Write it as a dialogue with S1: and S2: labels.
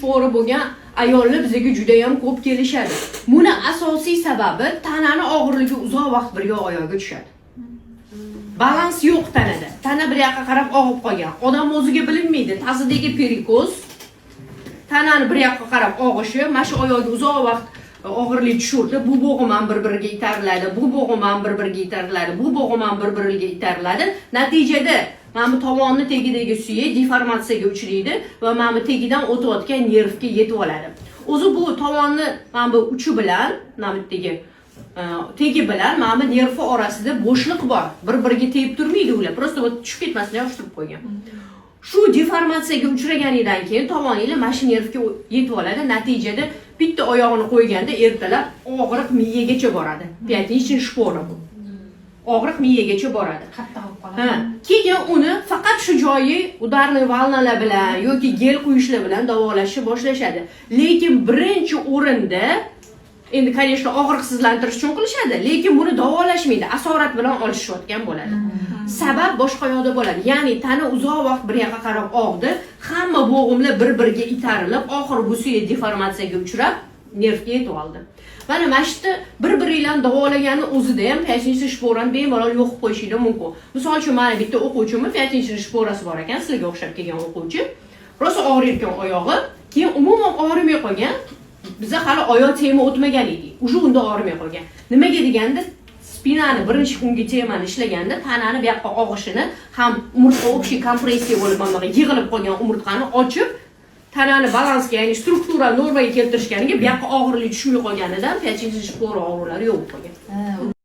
S1: shpori bo'lgan ayollar bizga juda ham ko'p kelishadi. Buni asosiy sababi tanani og'irligi uzoq vaqt birga oyoqqa tushadi. Balans yo'q tanada. Tana bir yoqqa qarab og'ib qolgan. Odam o'ziga bilinmaydi. Tazidagi perikoz tanani bir yoqqa qarab og'ishi, mana shu oyoqga uzoq vaqt og'irlik tushirdi. Bu bo'g'im ham bir-biriga itariladi. Bu bo'g'im ham bir-biriga itariladi. Bu bo'g'im ham bir-biriga itariladi. Natijada mana bu tovonni tagidagi suyak deformatsiyaga uchraydi va mana bu tagidan o'tayotgan nervga yetib oladi. O'zi bu tovonni mana bu uchi bilan, mana bu tegi bilan mana bu nerv orasida bo'shliq bor. Bir-biriga tegib turmaydi ular. Prosta tushib ketmasdan yopishtirib qo'ygan. Shu deformatsiyaga uchraganidan keyin tovoninglar mana shu nervga yetib oladi. Natijada bitta oyog'ini qo'yganda ertalab og'riq miyagacha boradi. 5-shpora bu. Og'riq miyagacha boradi.
S2: Qattiq olib qoladi.
S1: Keyin uni faqat shu joyi udarniy valnalar bilan yoki gel quyishlar bilan davolashni boshlashadi. Lekin birinchi o'rinda endi, конечно, og'riqsizlantirish uchun qilishadi, lekin buni davolashmaydi, asorat bilan olishayotgan bo'ladi. Sabab boshqa yoqda bo'ladi. Ya'ni tana uzoq vaqt bir yoqqa qarab og'di, hamma bo'g'imlar bir-biriga itarilib, oxiri bu suyak deformatsiyaga uchrab, nervga yetib oldi. Mana mashqni bir-biringlarni davolagani o'zida ham 5-shporani bemalol yo'qib qo'yishinglar mumkin. Misol uchun, mana bitta o'quvchimiz 5-shporasi bor ekan, sizlarga o'xshab kelgan o'quvchi. Rosa og'riyotgan oyog'i, keyin umuman og'rimay qolgan. Biza hali oyoq tema o'tmagan edik. Uje unda og'rimay qolgan. Nimaga deganda, spinani birinchi kungi temani ishlaganda tanani bu yoqqa og'ishini ham umurtqa общий kompressiya bo'lib, mana yig'ilib qolgan umurtqani ochib, tanani balansga, ya'ni struktura normaga keltirishganiga bu yoqqa og'irlik tushmay qolganidan 5-shpora og'rulari yo'q bo'lgan.